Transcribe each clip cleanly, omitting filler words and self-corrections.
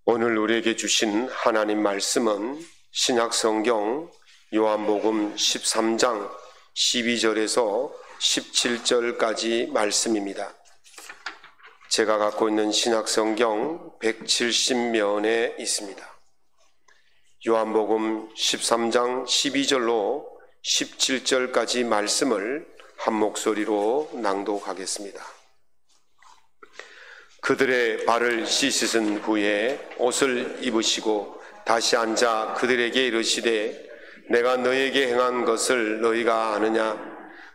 오늘 우리에게 주신 하나님 말씀은 신약성경 요한복음 13장 12절에서 17절까지 말씀입니다. 제가 갖고 있는 신약성경 170면에 있습니다. 요한복음 13장 12절로 17절까지 말씀을 한 목소리로 낭독하겠습니다. 그들의 발을 씻으신 후에 옷을 입으시고 다시 앉아 그들에게 이르시되 내가 너희에게 행한 것을 너희가 아느냐?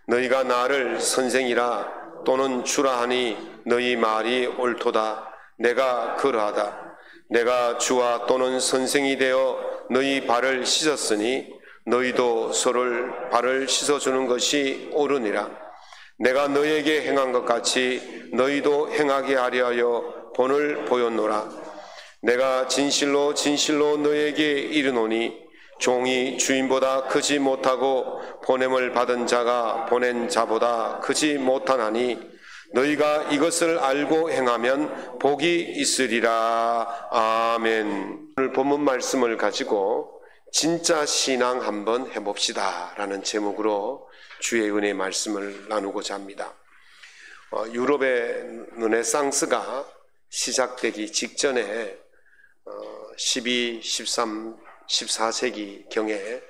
너희가 나를 선생이라 또는 주라 하니 너희 말이 옳도다. 내가 그러하다. 내가 주와 또는 선생이 되어 너희 발을 씻었으니 너희도 서로를 발을 씻어주는 것이 옳으니라. 내가 너희에게 행한 것 같이 너희도 행하게 하려 하여 본을 보였노라. 내가 진실로 진실로 너희에게 이르노니 종이 주인보다 크지 못하고 보냄을 받은 자가 보낸 자보다 크지 못하나니 너희가 이것을 알고 행하면 복이 있으리라. 아멘. 오늘 본문 말씀을 가지고 진짜 신앙 한번 해봅시다 라는 제목으로 주의 은혜의 말씀을 나누고자 합니다. 유럽의 르네상스가 시작되기 직전에 12, 13, 14세기 경에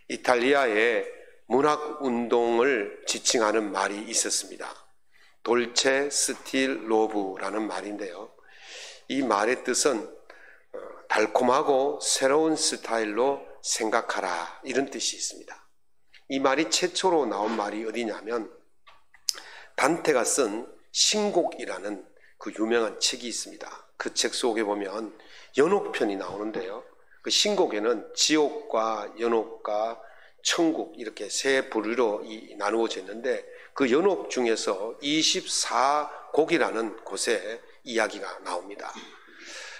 이탈리아의 문학운동을 지칭하는 말이 있었습니다. 돌체 스틸 로브라는 말인데요. 이 말의 뜻은 달콤하고 새로운 스타일로 생각하라 이런 뜻이 있습니다. 이 말이 최초로 나온 말이 어디냐면 단테가 쓴 신곡이라는 그 유명한 책이 있습니다. 그 책 속에 보면 연옥편이 나오는데요. 그 신곡에는 지옥과 연옥과 천국 이렇게 세 부류로 나누어져 있는데 그 연옥 중에서 24곡이라는 곳에 이야기가 나옵니다.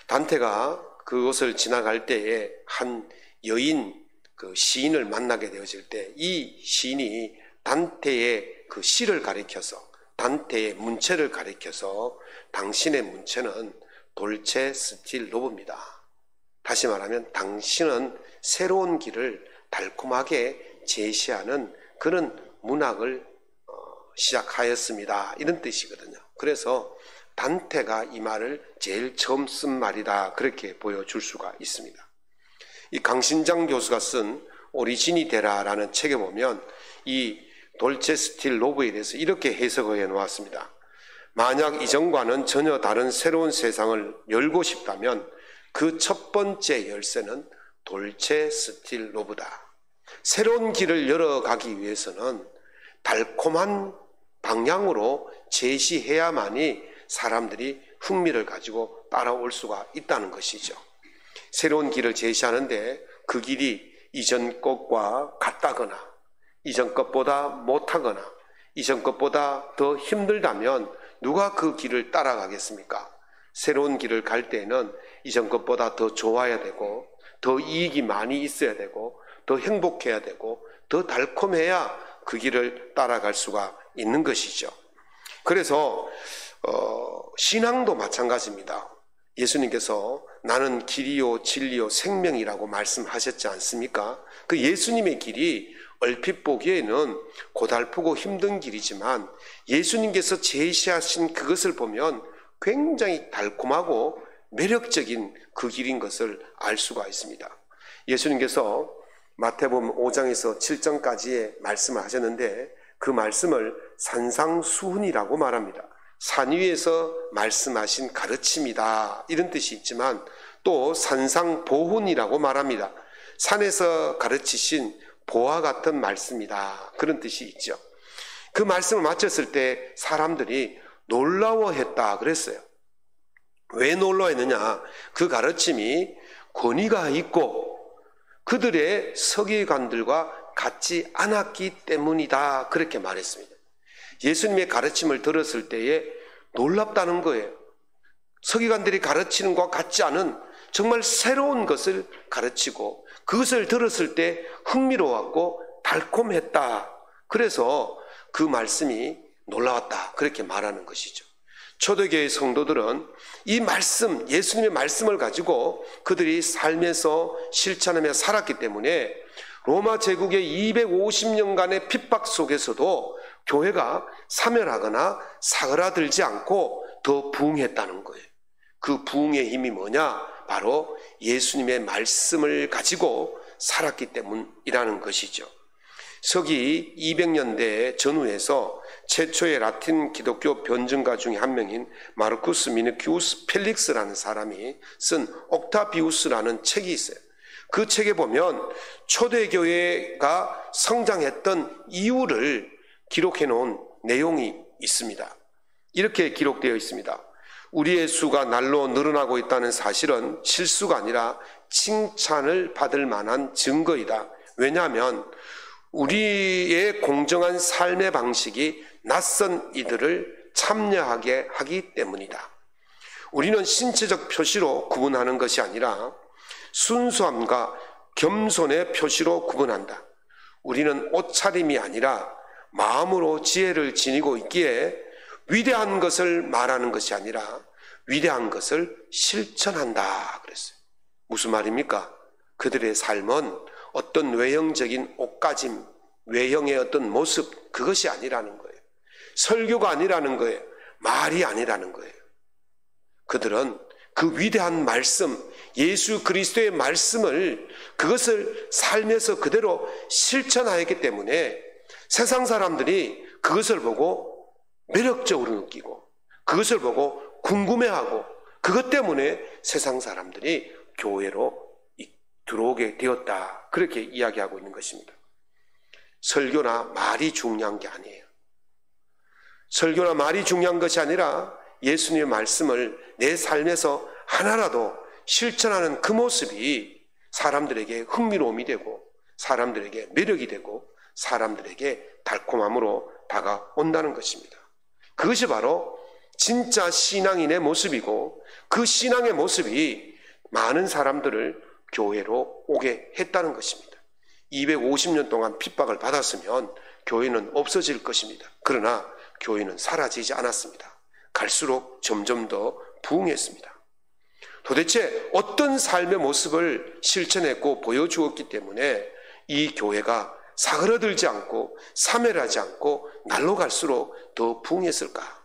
단테가 그곳을 지나갈 때에 한 여인 그 시인을 만나게 되어질 때 이 시인이 단테의 그 시를 가리켜서 단테의 문체를 가리켜서 당신의 문체는 돌체 스틸 로브입니다. 다시 말하면 당신은 새로운 길을 달콤하게 제시하는 그런 문학을 시작하였습니다. 이런 뜻이거든요. 그래서 단테가 이 말을 제일 처음 쓴 말이다 그렇게 보여줄 수가 있습니다. 이 강신장 교수가 쓴 오리진이 되라라는 책에 보면 이 돌체 스틸 로브에 대해서 이렇게 해석을 해 놓았습니다. 만약 이전과는 전혀 다른 새로운 세상을 열고 싶다면 그 첫 번째 열쇠는 돌체 스틸 로브다. 새로운 길을 열어가기 위해서는 달콤한 방향으로 제시해야만이 사람들이 흥미를 가지고 따라올 수가 있다는 것이죠. 새로운 길을 제시하는데 그 길이 이전 것과 같다거나 이전 것보다 못하거나 이전 것보다 더 힘들다면 누가 그 길을 따라가겠습니까? 새로운 길을 갈 때는 이전 것보다 더 좋아야 되고 더 이익이 많이 있어야 되고 더 행복해야 되고 더 달콤해야 그 길을 따라갈 수가 있는 것이죠. 그래서 신앙도 마찬가지입니다. 예수님께서 나는 길이요 진리요 생명이라고 말씀하셨지 않습니까? 그 예수님의 길이 얼핏 보기에는 고달프고 힘든 길이지만 예수님께서 제시하신 그것을 보면 굉장히 달콤하고 매력적인 그 길인 것을 알 수가 있습니다. 예수님께서 마태복음 5장에서 7장까지의 말씀을 하셨는데 그 말씀을 산상수훈이라고 말합니다. 산 위에서 말씀하신 가르침이다 이런 뜻이 있지만 또 산상보훈이라고 말합니다. 산에서 가르치신 보와 같은 말씀이다 그런 뜻이 있죠. 그 말씀을 마쳤을 때 사람들이 놀라워했다 그랬어요. 왜 놀라워했느냐? 그 가르침이 권위가 있고 그들의 서기관들과 같지 않았기 때문이다 그렇게 말했습니다. 예수님의 가르침을 들었을 때에 놀랍다는 거예요. 서기관들이 가르치는 것과 같지 않은 정말 새로운 것을 가르치고 그것을 들었을 때 흥미로웠고 달콤했다. 그래서 그 말씀이 놀라웠다 그렇게 말하는 것이죠. 초대교회 성도들은 이 말씀, 예수님의 말씀을 가지고 그들이 삶에서 실천하며 살았기 때문에 로마 제국의 250년간의 핍박 속에서도 교회가 사멸하거나 사그라들지 않고 더 부흥했다는 거예요. 그 부흥의 힘이 뭐냐? 바로 예수님의 말씀을 가지고 살았기 때문이라는 것이죠. 서기 200년대 전후에서 최초의 라틴 기독교 변증가 중에 한 명인 마르쿠스 미니큐스 펠릭스라는 사람이 쓴 옥타비우스라는 책이 있어요. 그 책에 보면 초대교회가 성장했던 이유를 기록해 놓은 내용이 있습니다. 이렇게 기록되어 있습니다. 우리의 수가 날로 늘어나고 있다는 사실은 실수가 아니라 칭찬을 받을 만한 증거이다. 왜냐하면 우리의 공정한 삶의 방식이 낯선 이들을 참여하게 하기 때문이다. 우리는 신체적 표시로 구분하는 것이 아니라 순수함과 겸손의 표시로 구분한다. 우리는 옷차림이 아니라 마음으로 지혜를 지니고 있기에 위대한 것을 말하는 것이 아니라 위대한 것을 실천한다 그랬어요. 무슨 말입니까? 그들의 삶은 어떤 외형적인 옷가짐, 외형의 어떤 모습, 그것이 아니라는 거예요. 설교가 아니라는 거예요. 말이 아니라는 거예요. 그들은 그 위대한 말씀, 예수 그리스도의 말씀을, 그것을 삶에서 그대로 실천하였기 때문에 세상 사람들이 그것을 보고 매력적으로 느끼고 그것을 보고 궁금해하고 그것 때문에 세상 사람들이 교회로 들어오게 되었다. 그렇게 이야기하고 있는 것입니다. 설교나 말이 중요한 게 아니에요. 설교나 말이 중요한 것이 아니라 예수님의 말씀을 내 삶에서 하나라도 실천하는 그 모습이 사람들에게 흥미로움이 되고 사람들에게 매력이 되고 사람들에게 달콤함으로 다가온다는 것입니다. 그것이 바로 진짜 신앙인의 모습이고 그 신앙의 모습이 많은 사람들을 교회로 오게 했다는 것입니다. 250년 동안 핍박을 받았으면 교회는 없어질 것입니다. 그러나 교회는 사라지지 않았습니다. 갈수록 점점 더 부흥했습니다. 도대체 어떤 삶의 모습을 실천했고 보여주었기 때문에 이 교회가 사그러들지 않고 사멸하지 않고 날로 갈수록 더 부흥했을까?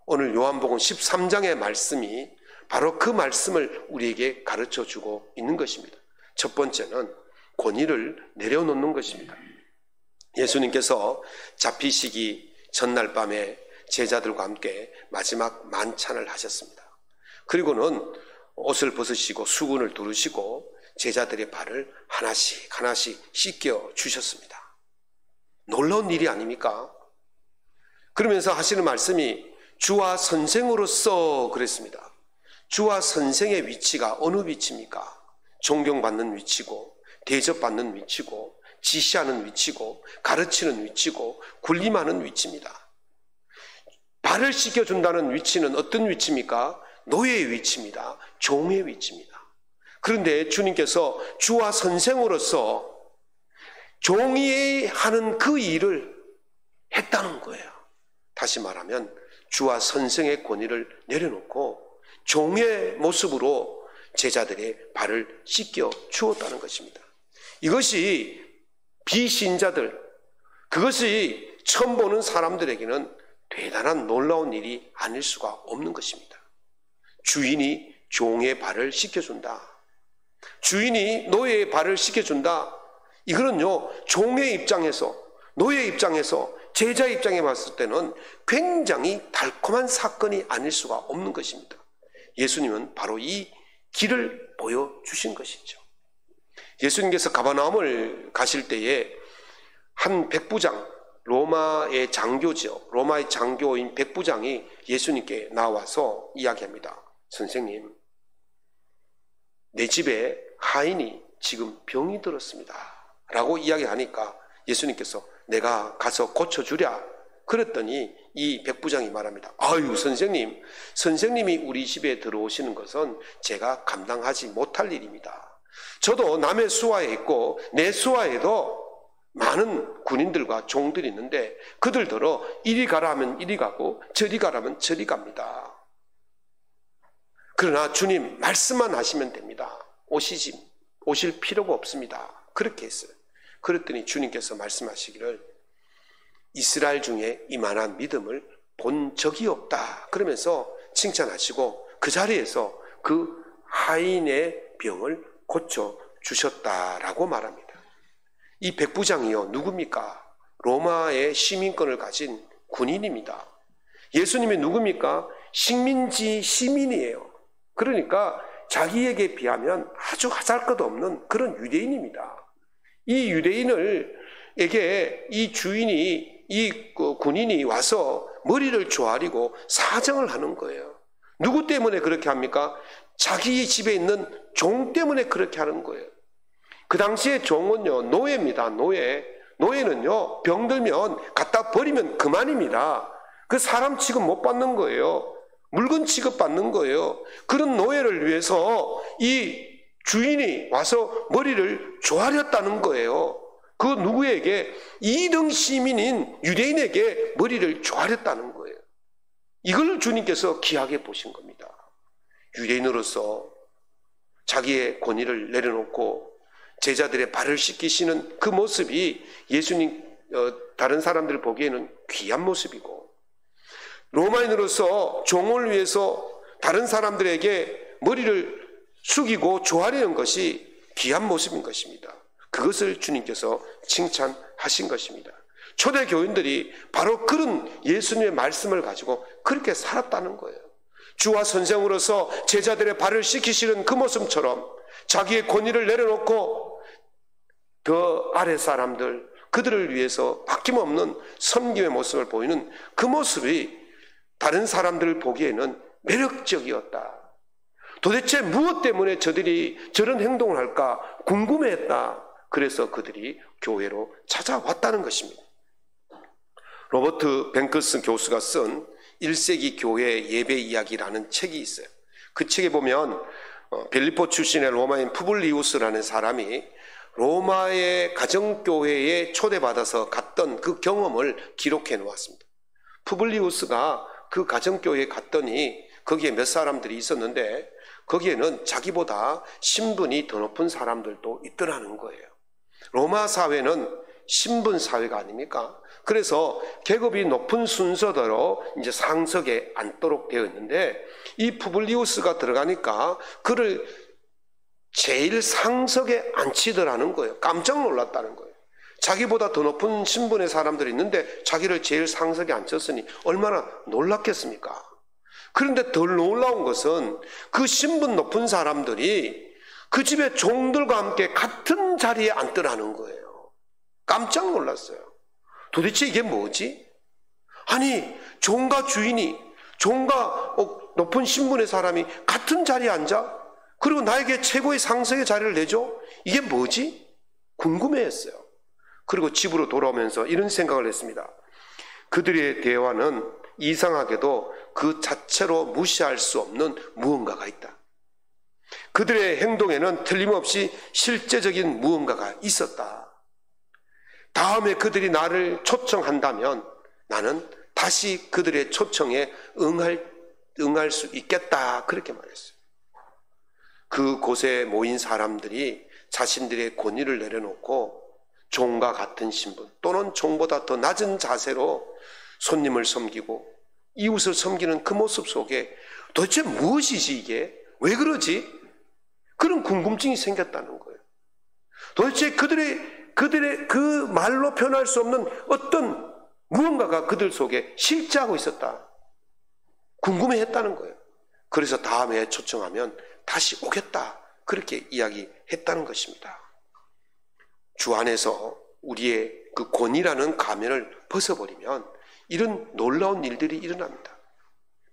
오늘 요한복음 13장의 말씀이 바로 그 말씀을 우리에게 가르쳐주고 있는 것입니다. 첫 번째는 권위를 내려놓는 것입니다. 예수님께서 잡히시기 전날 밤에 제자들과 함께 마지막 만찬을 하셨습니다. 그리고는 옷을 벗으시고 수건을 두르시고 제자들의 발을 하나씩 하나씩 씻겨 주셨습니다. 놀라운 일이 아닙니까? 그러면서 하시는 말씀이 주와 선생으로서 그랬습니다. 주와 선생의 위치가 어느 위치입니까? 존경받는 위치고 대접받는 위치고 지시하는 위치고 가르치는 위치고 군림하는 위치입니다. 발을 씻겨준다는 위치는 어떤 위치입니까? 노예의 위치입니다. 종의 위치입니다. 그런데 주님께서 주와 선생으로서 종이 하는 그 일을 했다는 거예요. 다시 말하면 주와 선생의 권위를 내려놓고 종의 모습으로 제자들의 발을 씻겨 주었다는 것입니다. 이것이 비신자들, 그것이 처음 보는 사람들에게는 대단한 놀라운 일이 아닐 수가 없는 것입니다. 주인이 종의 발을 씻겨준다. 주인이 노예의 발을 씻겨준다. 이거는요, 종의 입장에서, 노예의 입장에서, 제자의 입장에 봤을 때는 굉장히 달콤한 사건이 아닐 수가 없는 것입니다. 예수님은 바로 이 길을 보여주신 것이죠. 예수님께서 가버나움을 가실 때에 한 백부장, 로마의 장교죠. 로마의 장교인 백부장이 예수님께 나와서 이야기합니다. 선생님, 내 집에 하인이 지금 병이 들었습니다. 라고 이야기하니까 예수님께서 내가 가서 고쳐주랴. 그랬더니 이 백부장이 말합니다. 아유, 선생님이 우리 집에 들어오시는 것은 제가 감당하지 못할 일입니다. 저도 남의 수하에 있고 내 수하에도 많은 군인들과 종들이 있는데 그들더러 이리 가라 하면 이리 가고 저리 가라 하면 저리 갑니다. 그러나 주님 말씀만 하시면 됩니다. 오실 필요가 없습니다. 그렇게 했어요. 그랬더니 주님께서 말씀하시기를 이스라엘 중에 이만한 믿음을 본 적이 없다. 그러면서 칭찬하시고 그 자리에서 그 하인의 병을 고쳐 주셨다라고 말합니다. 이 백부장이요 누굽니까? 로마의 시민권을 가진 군인입니다. 예수님이 누굽니까? 식민지 시민이에요. 그러니까 자기에게 비하면 아주 하잘것없는 그런 유대인입니다. 이 유대인에게 이 주인이 이 군인이 와서 머리를 조아리고 사정을 하는 거예요. 누구 때문에 그렇게 합니까? 자기 집에 있는 종 때문에 그렇게 하는 거예요. 그 당시에 종은요 노예입니다. 노예는요 병들면 갖다 버리면 그만입니다. 그 사람 취급 못 받는 거예요. 물건 취급 받는 거예요. 그런 노예를 위해서 이 주인이 와서 머리를 조아렸다는 거예요. 그 누구에게? 2등 시민인 유대인에게 머리를 조아렸다는 거예요. 이걸 주님께서 귀하게 보신 겁니다. 유대인으로서 자기의 권위를 내려놓고 제자들의 발을 씻기시는 그 모습이 예수님 다른 사람들 보기에는 귀한 모습이고, 로마인으로서 종을 위해서 다른 사람들에게 머리를 숙이고 조아리는 것이 귀한 모습인 것입니다. 그것을 주님께서 칭찬하신 것입니다. 초대 교인들이 바로 그런 예수님의 말씀을 가지고 그렇게 살았다는 거예요. 주와 선생으로서 제자들의 발을 씻기시는 그 모습처럼 자기의 권위를 내려놓고 그 아래 사람들, 그들을 위해서 바뀜없는 섬김의 모습을 보이는 그 모습이 다른 사람들을 보기에는 매력적이었다. 도대체 무엇 때문에 저들이 저런 행동을 할까 궁금해했다. 그래서 그들이 교회로 찾아왔다는 것입니다. 로버트 뱅크슨 교수가 쓴 1세기 교회 예배 이야기라는 책이 있어요. 그 책에 보면 빌립보 출신의 로마인 푸블리우스라는 사람이 로마의 가정교회에 초대받아서 갔던 그 경험을 기록해 놓았습니다. 푸블리우스가 그 가정교회에 갔더니 거기에 몇 사람들이 있었는데 거기에는 자기보다 신분이 더 높은 사람들도 있더라는 거예요. 로마 사회는 신분 사회가 아닙니까? 그래서 계급이 높은 순서대로 이제 상석에 앉도록 되어 있는데 이 푸블리우스가 들어가니까 그를 제일 상석에 앉히더라는 거예요. 깜짝 놀랐다는 거예요. 자기보다 더 높은 신분의 사람들이 있는데 자기를 제일 상석에 앉혔으니 얼마나 놀랐겠습니까? 그런데 덜 놀라운 것은 그 신분 높은 사람들이 그 집의 종들과 함께 같은 자리에 앉더라는 거예요. 깜짝 놀랐어요. 도대체 이게 뭐지? 아니, 종과 주인이, 종과 높은 신분의 사람이 같은 자리에 앉아? 그리고 나에게 최고의 상석의 자리를 내줘? 이게 뭐지? 궁금해했어요. 그리고 집으로 돌아오면서 이런 생각을 했습니다. 그들의 대화는 이상하게도 그 자체로 무시할 수 없는 무언가가 있다. 그들의 행동에는 틀림없이 실제적인 무언가가 있었다. 다음에 그들이 나를 초청한다면 나는 다시 그들의 초청에 응할 수 있겠다. 그렇게 말했어요. 그곳에 모인 사람들이 자신들의 권위를 내려놓고 종과 같은 신분 또는 종보다 더 낮은 자세로 손님을 섬기고 이웃을 섬기는 그 모습 속에 도대체 무엇이지 이게? 왜 그러지? 그런 궁금증이 생겼다는 거예요. 도대체 그들의 그 말로 표현할 수 없는 어떤 무언가가 그들 속에 실제하고 있었다. 궁금해했다는 거예요. 그래서 다음에 초청하면 다시 오겠다. 그렇게 이야기했다는 것입니다. 주 안에서 우리의 그 권위라는 가면을 벗어버리면 이런 놀라운 일들이 일어납니다.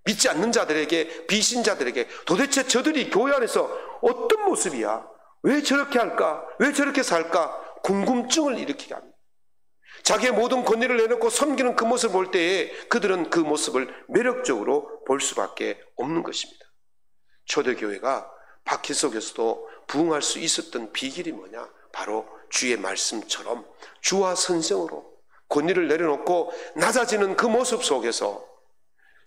믿지 않는 자들에게, 비신자들에게 도대체 저들이 교회 안에서 어떤 모습이야? 왜 저렇게 할까? 왜 저렇게 살까? 궁금증을 일으키게 합니다. 자기의 모든 권위를 내놓고 섬기는 그 모습을 볼 때에 그들은 그 모습을 매력적으로 볼 수밖에 없는 것입니다. 초대교회가 박해 속에서도 부흥할 수 있었던 비결이 뭐냐? 바로 주의 말씀처럼 주와 선생으로 권위를 내려놓고 낮아지는 그 모습 속에서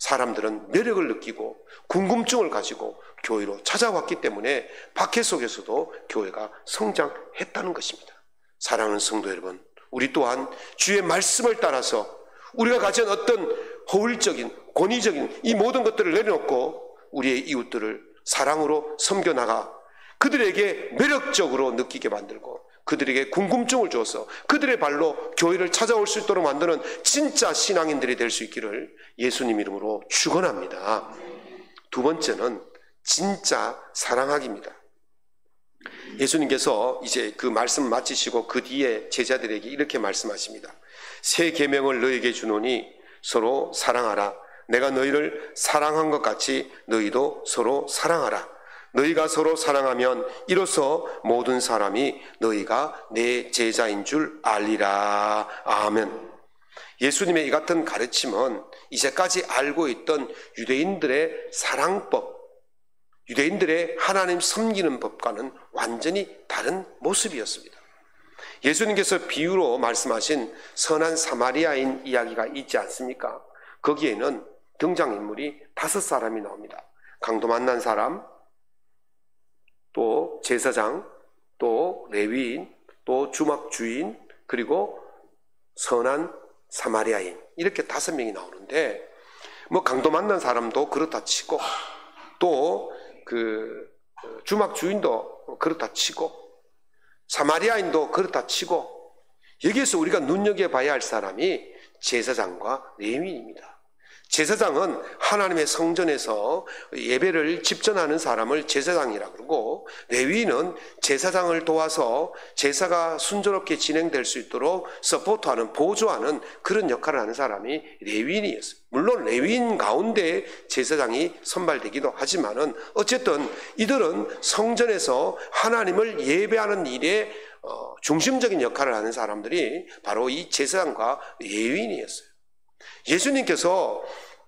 사람들은 매력을 느끼고 궁금증을 가지고 교회로 찾아왔기 때문에 박해 속에서도 교회가 성장했다는 것입니다. 사랑하는 성도 여러분, 우리 또한 주의 말씀을 따라서 우리가 가진 어떤 허울적인, 권위적인 이 모든 것들을 내려놓고 우리의 이웃들을 사랑으로 섬겨나가 그들에게 매력적으로 느끼게 만들고 그들에게 궁금증을 줘서 그들의 발로 교회를 찾아올 수 있도록 만드는 진짜 신앙인들이 될 수 있기를 예수님 이름으로 축원합니다. 두 번째는 진짜 사랑하기입니다. 예수님께서 이제 그 말씀을 마치시고 그 뒤에 제자들에게 이렇게 말씀하십니다. 새 계명을 너희에게 주노니 서로 사랑하라. 내가 너희를 사랑한 것 같이 너희도 서로 사랑하라. 너희가 서로 사랑하면 이로써 모든 사람이 너희가 내 제자인 줄 알리라. 아멘. 예수님의 이 같은 가르침은 이제까지 알고 있던 유대인들의 사랑법, 유대인들의 하나님 섬기는 법과는 완전히 다른 모습이었습니다. 예수님께서 비유로 말씀하신 선한 사마리아인 이야기가 있지 않습니까? 거기에는 등장인물이 5사람이 나옵니다. 강도 만난 사람, 또 제사장, 또 레위인, 또 주막 주인, 그리고 선한 사마리아인, 이렇게 5명이 나오는데 뭐 강도 만난 사람도 그렇다 치고 또 그 주막 주인도 그렇다 치고 사마리아인도 그렇다 치고 여기에서 우리가 눈여겨봐야 할 사람이 제사장과 레위인입니다. 제사장은 하나님의 성전에서 예배를 집전하는 사람을 제사장이라 그러고, 레위인은 제사장을 도와서 제사가 순조롭게 진행될 수 있도록 서포트하는, 보조하는 그런 역할을 하는 사람이 레위인이었어요. 물론 레위인 가운데 제사장이 선발되기도 하지만은 어쨌든 이들은 성전에서 하나님을 예배하는 일에 중심적인 역할을 하는 사람들이 바로 이 제사장과 레위인이었어요. 예수님께서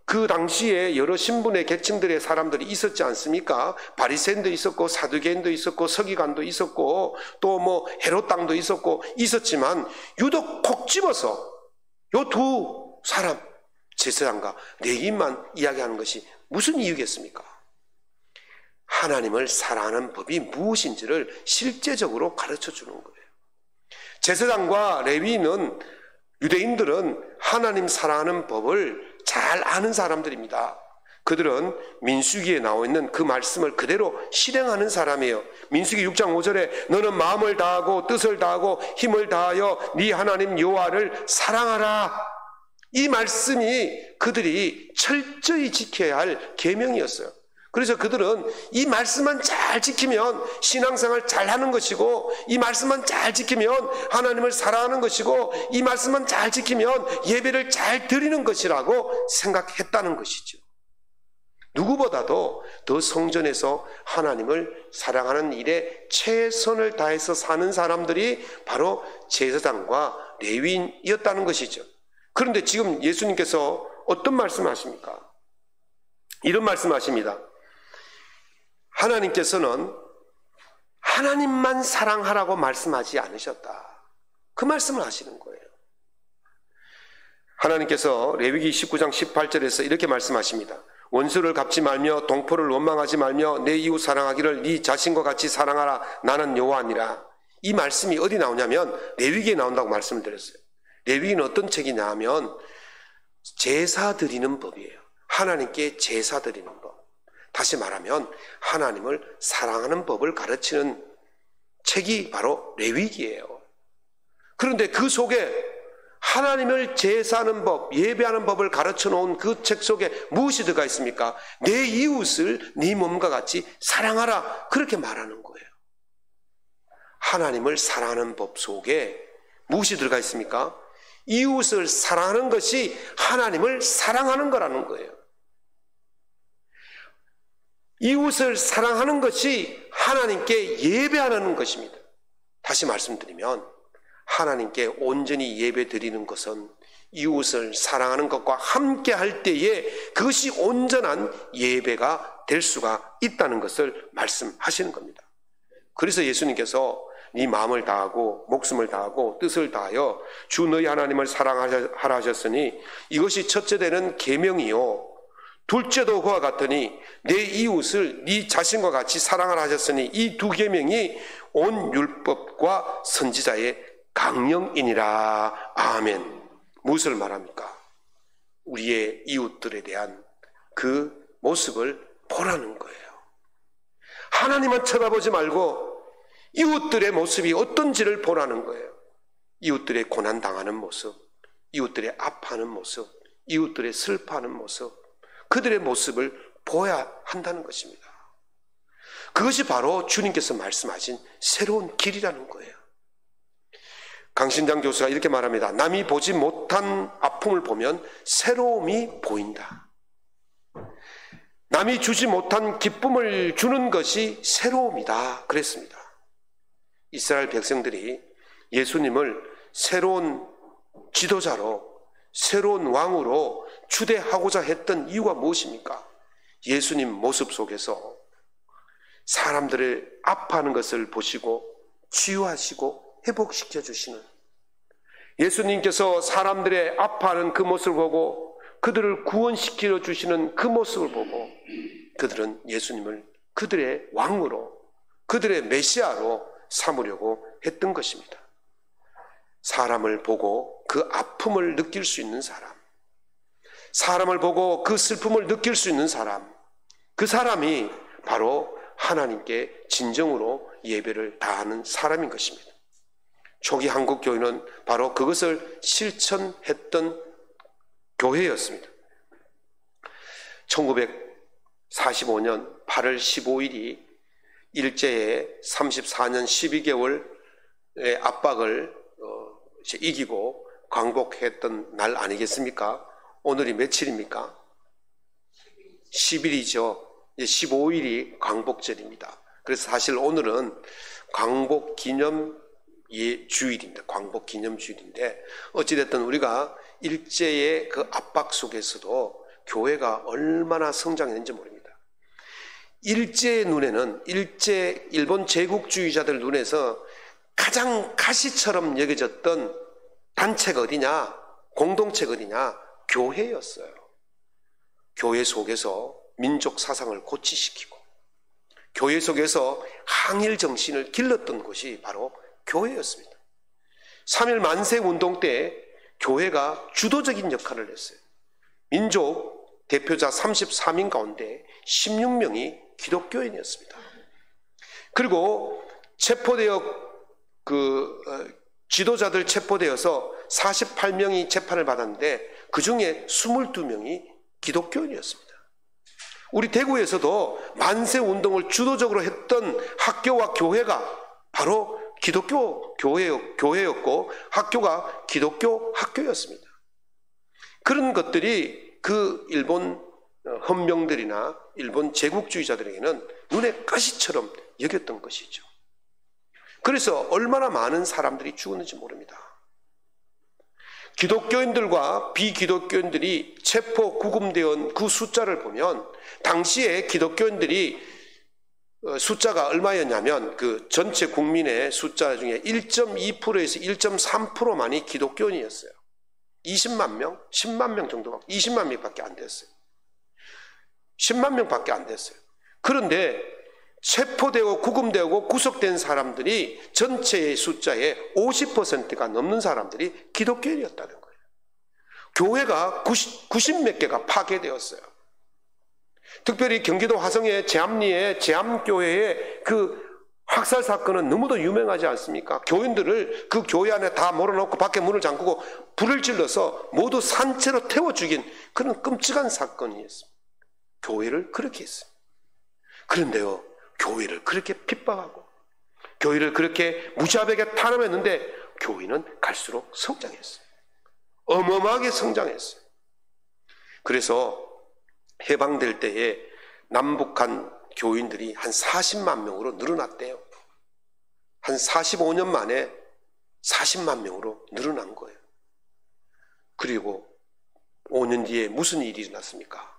그 당시에 여러 신분의 계층들의 사람들이 있었지 않습니까? 바리새인도 있었고 사두개인도 있었고 서기관도 있었고 또 뭐 헤롯 당도 있었고 있었지만 유독 콕 집어서 요 두 사람 제사장과 레위인만 이야기하는 것이 무슨 이유겠습니까? 하나님을 사랑하는 법이 무엇인지를 실제적으로 가르쳐 주는 거예요. 제사장과 레위인은, 유대인들은 하나님 사랑하는 법을 잘 아는 사람들입니다. 그들은 민수기에 나와 있는 그 말씀을 그대로 실행하는 사람이에요. 민수기 6장 5절에 너는 마음을 다하고 뜻을 다하고 힘을 다하여 네 하나님 여호와를 사랑하라. 이 말씀이 그들이 철저히 지켜야 할 계명이었어요. 그래서 그들은 이 말씀만 잘 지키면 신앙생활 잘 하는 것이고, 이 말씀만 잘 지키면 하나님을 사랑하는 것이고, 이 말씀만 잘 지키면 예배를 잘 드리는 것이라고 생각했다는 것이죠. 누구보다도 더 성전에서 하나님을 사랑하는 일에 최선을 다해서 사는 사람들이 바로 제사장과 레위인이었다는 것이죠. 그런데 지금 예수님께서 어떤 말씀하십니까? 이런 말씀하십니다. 하나님께서는 하나님만 사랑하라고 말씀하지 않으셨다. 그 말씀을 하시는 거예요. 하나님께서 레위기 19장 18절에서 이렇게 말씀하십니다. 원수를 갚지 말며 동포를 원망하지 말며 내 이웃 사랑하기를 네 자신과 같이 사랑하라. 나는 여호와니라. 이 말씀이 어디 나오냐면 레위기에 나온다고 말씀을 드렸어요. 레위기는 어떤 책이냐 하면 제사 드리는 법이에요. 하나님께 제사 드리는 법. 다시 말하면 하나님을 사랑하는 법을 가르치는 책이 바로 레위기예요. 그런데 그 속에 하나님을 제사하는 법, 예배하는 법을 가르쳐 놓은 그 책 속에 무엇이 들어가 있습니까? 내 이웃을 네 몸과 같이 사랑하라. 그렇게 말하는 거예요. 하나님을 사랑하는 법 속에 무엇이 들어가 있습니까? 이웃을 사랑하는 것이 하나님을 사랑하는 거라는 거예요. 이웃을 사랑하는 것이 하나님께 예배하는 것입니다. 다시 말씀드리면 하나님께 온전히 예배 드리는 것은 이웃을 사랑하는 것과 함께 할 때에 그것이 온전한 예배가 될 수가 있다는 것을 말씀하시는 겁니다. 그래서 예수님께서 네 마음을 다하고 목숨을 다하고 뜻을 다하여 주 너희 하나님을 사랑하라 하셨으니 이것이 첫째 되는 계명이요 둘째도 그와 같으니 내 이웃을 네 자신과 같이 사랑하라 하셨으니 이 두 계명이 온 율법과 선지자의 강령이니라. 아멘. 무엇을 말합니까? 우리의 이웃들에 대한 그 모습을 보라는 거예요. 하나님만 쳐다보지 말고 이웃들의 모습이 어떤지를 보라는 거예요. 이웃들의 고난당하는 모습, 이웃들의 아파하는 모습, 이웃들의 슬퍼하는 모습, 그들의 모습을 보아야 한다는 것입니다. 그것이 바로 주님께서 말씀하신 새로운 길이라는 거예요. 강신장 교수가 이렇게 말합니다. 남이 보지 못한 아픔을 보면 새로움이 보인다. 남이 주지 못한 기쁨을 주는 것이 새로움이다 그랬습니다. 이스라엘 백성들이 예수님을 새로운 지도자로, 새로운 왕으로 추대하고자 했던 이유가 무엇입니까? 예수님 모습 속에서 사람들을 아파하는 것을 보시고 치유하시고 회복시켜 주시는, 예수님께서 사람들의 아파하는 그 모습을 보고 그들을 구원시켜 주시는 그 모습을 보고 그들은 예수님을 그들의 왕으로, 그들의 메시아로 삼으려고 했던 것입니다. 사람을 보고 그 아픔을 느낄 수 있는 사람, 사람을 보고 그 슬픔을 느낄 수 있는 사람, 그 사람이 바로 하나님께 진정으로 예배를 다하는 사람인 것입니다. 초기 한국 교회는 바로 그것을 실천했던 교회였습니다. 1945년 8월 15일이 일제의 34년 12개월의 압박을 이기고 광복했던 날 아니겠습니까? 오늘이 며칠입니까? 10일이죠. 15일이 광복절입니다. 그래서 사실 오늘은 광복기념주일입니다. 광복기념주일인데 어찌됐든 우리가 일제의 그 압박 속에서도 교회가 얼마나 성장했는지 모릅니다. 일제의 눈에는, 일본 제국주의자들 눈에서 가장 가시처럼 여겨졌던 단체가 어디냐, 공동체가 어디냐, 교회였어요. 교회 속에서 민족 사상을 고취시키고 교회 속에서 항일 정신을 길렀던 곳이 바로 교회였습니다. 3.1 만세 운동 때 교회가 주도적인 역할을 했어요. 민족 대표자 33인 가운데 16명이 기독교인이었습니다. 그리고 체포되어 지도자들 체포되어서 48명이 재판을 받았는데 그 중에 22명이 기독교인이었습니다. 우리 대구에서도 만세 운동을 주도적으로 했던 학교와 교회가 바로 기독교 교회였고 학교가 기독교 학교였습니다. 그런 것들이 그 일본 헌병들이나 일본 제국주의자들에게는 눈의 가시처럼 여겼던 것이죠. 그래서 얼마나 많은 사람들이 죽었는지 모릅니다. 기독교인들과 비기독교인들이 체포 구금되어 그 숫자를 보면 당시에 기독교인들이 숫자가 얼마였냐면 그 전체 국민의 숫자 중에 1.2%에서 1.3%만이 기독교인이었어요. 20만 명, 10만 명 정도가 20만 명밖에 안 됐어요. 10만 명밖에 안 됐어요. 그런데 체포되고 구금되고 구속된 사람들이 전체의 숫자의 50%가 넘는 사람들이 기독교인이었다는 거예요. 교회가 90몇 개가 파괴되었어요. 특별히 경기도 화성의 제암리의 제암교회의 그 학살 사건은 너무도 유명하지 않습니까? 교인들을 그 교회 안에 다 몰아넣고 밖에 문을 잠그고 불을 질러서 모두 산채로 태워 죽인 그런 끔찍한 사건이었습니다. 교회를 그렇게 했어요. 그런데요, 교회를 그렇게 핍박하고 교회를 그렇게 무자백에 탄압했는데 교회는 갈수록 성장했어요. 어마어마하게 성장했어요. 그래서 해방될 때에 남북한 교인들이 한 40만 명으로 늘어났대요. 한 45년 만에 40만 명으로 늘어난 거예요. 그리고 5년 뒤에 무슨 일이 일어났습니까?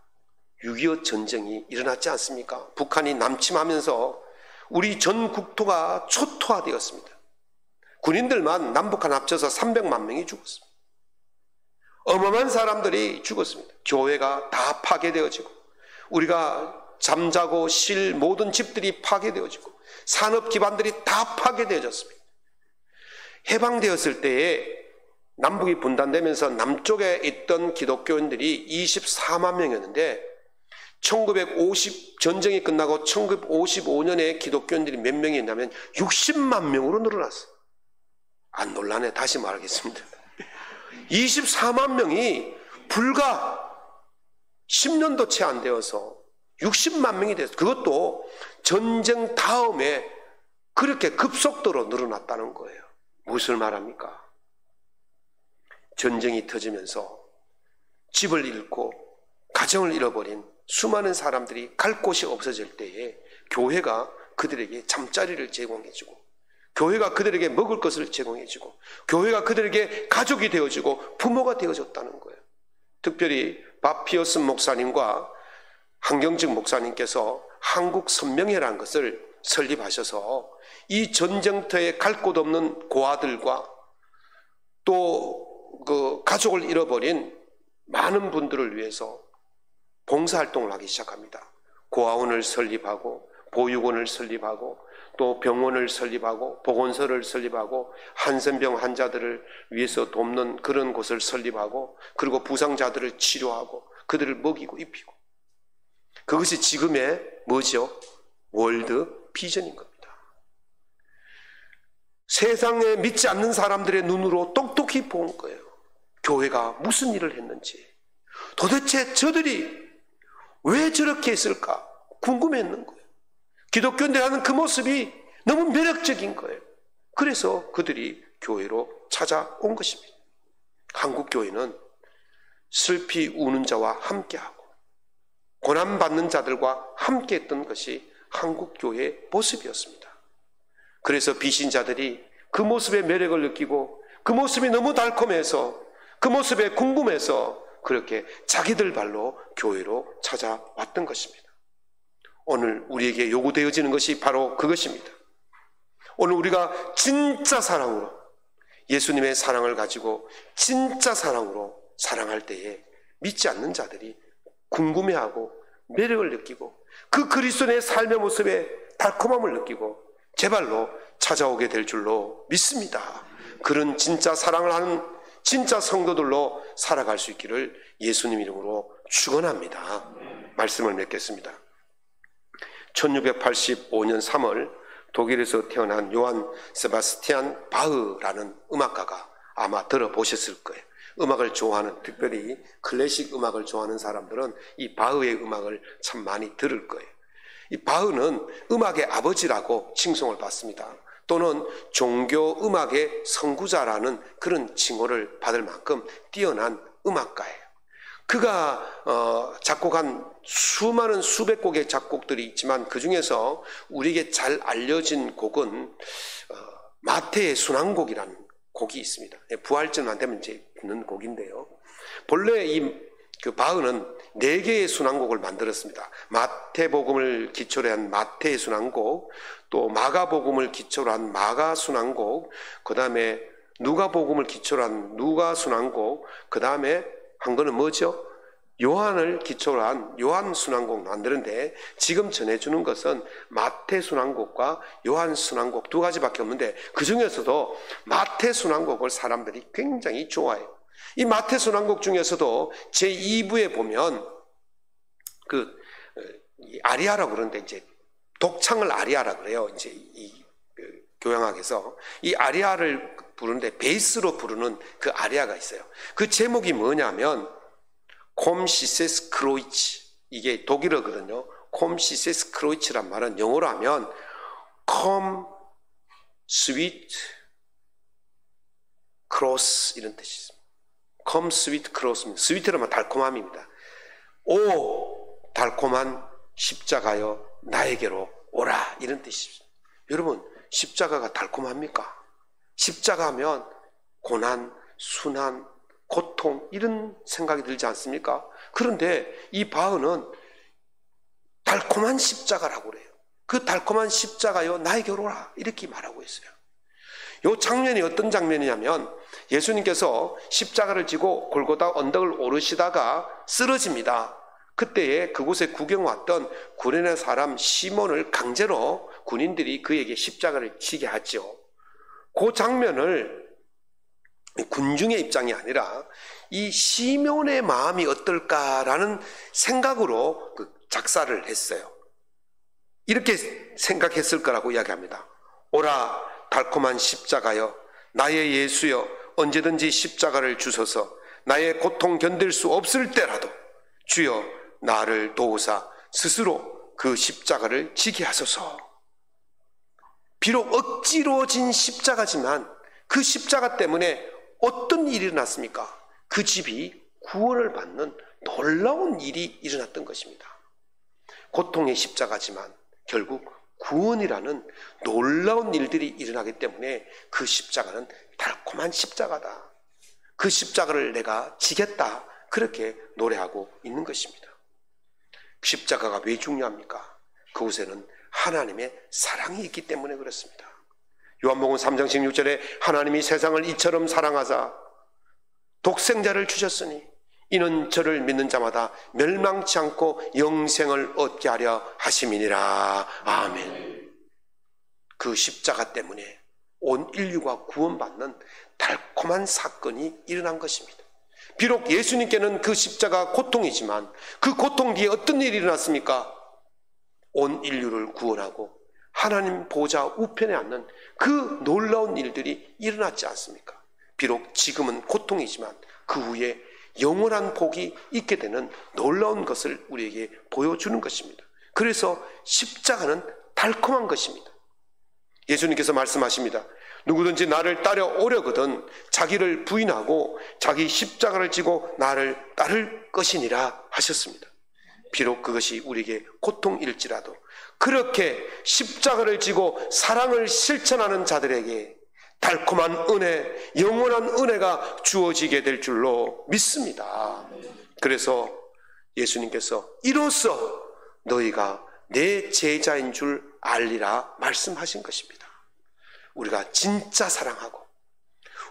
6.25 전쟁이 일어났지 않습니까? 북한이 남침하면서 우리 전 국토가 초토화되었습니다. 군인들만 남북한 합쳐서 300만 명이 죽었습니다. 어마어마한 사람들이 죽었습니다. 교회가 다 파괴되어지고 우리가 잠자고 쉴 모든 집들이 파괴되어지고 산업 기반들이 다 파괴되어졌습니다. 해방되었을 때에 남북이 분단되면서 남쪽에 있던 기독교인들이 24만 명이었는데 전쟁이 끝나고 1955년에 기독교인들이 몇 명이 있냐면 60만 명으로 늘어났어요. 안 놀라네. 다시 말하겠습니다. 24만 명이 불과 10년도 채 안 되어서 60만 명이 됐어요. 그것도 전쟁 다음에 그렇게 급속도로 늘어났다는 거예요. 무엇을 말합니까? 전쟁이 터지면서 집을 잃고 가정을 잃어버린 수많은 사람들이 갈 곳이 없어질 때에 교회가 그들에게 잠자리를 제공해주고, 교회가 그들에게 먹을 것을 제공해주고, 교회가 그들에게 가족이 되어주고 부모가 되어줬다는 거예요. 특별히 바피어슨 목사님과 한경직 목사님께서 한국선명회라는 것을 설립하셔서 이 전쟁터에 갈 곳 없는 고아들과 또 그 가족을 잃어버린 많은 분들을 위해서 봉사활동을 하기 시작합니다. 고아원을 설립하고 보육원을 설립하고 또 병원을 설립하고 보건소를 설립하고 한센병 환자들을 위해서 돕는 그런 곳을 설립하고 그리고 부상자들을 치료하고 그들을 먹이고 입히고, 그것이 지금의 뭐죠? 월드 비전인 겁니다. 세상에 믿지 않는 사람들의 눈으로 똑똑히 본 거예요. 교회가 무슨 일을 했는지, 도대체 저들이 왜 저렇게 했을까 궁금했는 거예요. 기독교인들이 하는 그 모습이 너무 매력적인 거예요. 그래서 그들이 교회로 찾아온 것입니다. 한국교회는 슬피 우는 자와 함께하고 고난받는 자들과 함께했던 것이 한국교회의 모습이었습니다. 그래서 비신자들이 그 모습의 매력을 느끼고 그 모습이 너무 달콤해서 그 모습에 궁금해서 그렇게 자기들 발로 교회로 찾아왔던 것입니다. 오늘 우리에게 요구되어지는 것이 바로 그것입니다. 오늘 우리가 진짜 사랑으로, 예수님의 사랑을 가지고 진짜 사랑으로 사랑할 때에 믿지 않는 자들이 궁금해하고 매력을 느끼고 그 그리스도의 삶의 모습에 달콤함을 느끼고 제 발로 찾아오게 될 줄로 믿습니다. 그런 진짜 사랑을 하는 진짜 성도들로 살아갈 수 있기를 예수님 이름으로 축원합니다. 말씀을 맺겠습니다. 1685년 3월 독일에서 태어난 요한 세바스티안 바흐라는 음악가가 아마 들어보셨을 거예요. 음악을 좋아하는, 특별히 클래식 음악을 좋아하는 사람들은 이 바흐의 음악을 참 많이 들을 거예요. 이 바흐는 음악의 아버지라고 칭송을 받습니다. 또는 종교 음악의 선구자라는 그런 칭호를 받을 만큼 뛰어난 음악가예요. 그가 작곡한 수많은 수백 곡의 작곡들이 있지만 그 중에서 우리에게 잘 알려진 곡은 마태의 순환곡이라는 곡이 있습니다. 부활절만 되면 이제 듣는 곡인데요. 본래 그 바흐는 4개의 순환곡을 만들었습니다. 마태복음을 기초로 한 마태의 순환곡, 또 마가복음을 기초로 한 마가 순환곡, 그 다음에 누가복음을 기초로 한 누가 순환곡, 그 다음에 한 거는 뭐죠? 요한을 기초로 한 요한 순환곡 만드는데, 지금 전해주는 것은 마태 순환곡과 요한 순환곡 2가지밖에 없는데 그 중에서도 마태 순환곡을 사람들이 굉장히 좋아해요. 이 마태 순환곡 중에서도 제2부에 보면 아리아라고 그러는데 이제 독창을 아리아라고 그래요. 이제 교향악에서 이 아리아를 부르는데 베이스로 부르는 그 아리아가 있어요. 그 제목이 뭐냐면 콤 시세스 크로이치, 이게 독일어거든요. 콤 시세스 크로이치란 말은 영어로 하면 컴 스위트 크로스 이런 뜻이 있습니다. 컴 스위트 크로스입니다. 스위트라면 달콤함입니다. 오 달콤한 십자가여 나에게로 오라, 이런 뜻입니다. 여러분, 십자가가 달콤합니까? 십자가 하면 고난, 순환, 고통, 이런 생각이 들지 않습니까? 그런데 이 바흐는 달콤한 십자가라고 그래요. 그 달콤한 십자가여 나에게로 오라, 이렇게 말하고 있어요. 이 장면이 어떤 장면이냐면 예수님께서 십자가를 지고 골고다 언덕을 오르시다가 쓰러집니다. 그때에 그곳에 구경 왔던 구레네 사람 시몬을 강제로 군인들이 그에게 십자가를 지게 하죠. 그 장면을 군중의 입장이 아니라 이 시몬의 마음이 어떨까라는 생각으로 그 작사를 했어요. 이렇게 생각했을 거라고 이야기합니다. 오라 달콤한 십자가여, 나의 예수여, 언제든지 십자가를 주소서. 나의 고통 견딜 수 없을 때라도 주여 나를 도우사 스스로 그 십자가를 지게 하소서. 비록 억지로 진 십자가지만 그 십자가 때문에 어떤 일이 일어났습니까? 그 집이 구원을 받는 놀라운 일이 일어났던 것입니다. 고통의 십자가지만 결국 구원이라는 놀라운 일들이 일어나기 때문에 그 십자가는 달콤한 십자가다. 그 십자가를 내가 지겠다. 그렇게 노래하고 있는 것입니다. 십자가가 왜 중요합니까? 그곳에는 하나님의 사랑이 있기 때문에 그렇습니다. 요한복음 3장 16절에 하나님이 세상을 이처럼 사랑하사 독생자를 주셨으니 이는 저를 믿는 자마다 멸망치 않고 영생을 얻게 하려 하심이니라. 아멘. 그 십자가 때문에 온 인류가 구원받는 달콤한 사건이 일어난 것입니다. 비록 예수님께는 그 십자가 고통이지만 그 고통 뒤에 어떤 일이 일어났습니까? 온 인류를 구원하고 하나님 보좌 우편에 앉는 그 놀라운 일들이 일어났지 않습니까? 비록 지금은 고통이지만 그 후에 영원한 복이 있게 되는 놀라운 것을 우리에게 보여주는 것입니다. 그래서 십자가는 달콤한 것입니다. 예수님께서 말씀하십니다. 누구든지 나를 따라오려거든 자기를 부인하고 자기 십자가를 지고 나를 따를 것이니라 하셨습니다. 비록 그것이 우리에게 고통일지라도 그렇게 십자가를 지고 사랑을 실천하는 자들에게 달콤한 은혜, 영원한 은혜가 주어지게 될 줄로 믿습니다. 그래서 예수님께서 이로써 너희가 내 제자인 줄 알리라 말씀하신 것입니다. 우리가 진짜 사랑하고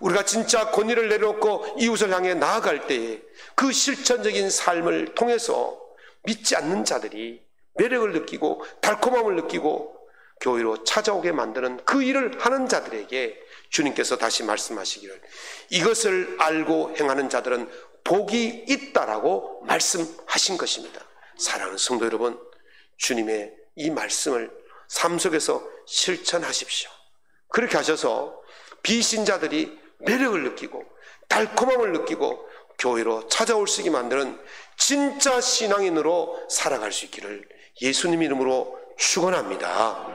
우리가 진짜 권위를 내려놓고 이웃을 향해 나아갈 때에 그 실천적인 삶을 통해서 믿지 않는 자들이 매력을 느끼고 달콤함을 느끼고 교회로 찾아오게 만드는 그 일을 하는 자들에게 주님께서 다시 말씀하시기를 이것을 알고 행하는 자들은 복이 있다라고 말씀하신 것입니다. 사랑하는 성도 여러분, 주님의 이 말씀을 삶 속에서 실천하십시오. 그렇게 하셔서 비신자들이 매력을 느끼고 달콤함을 느끼고 교회로 찾아올 수 있게 만드는 진짜 신앙인으로 살아갈 수 있기를 예수님 이름으로 축원합니다.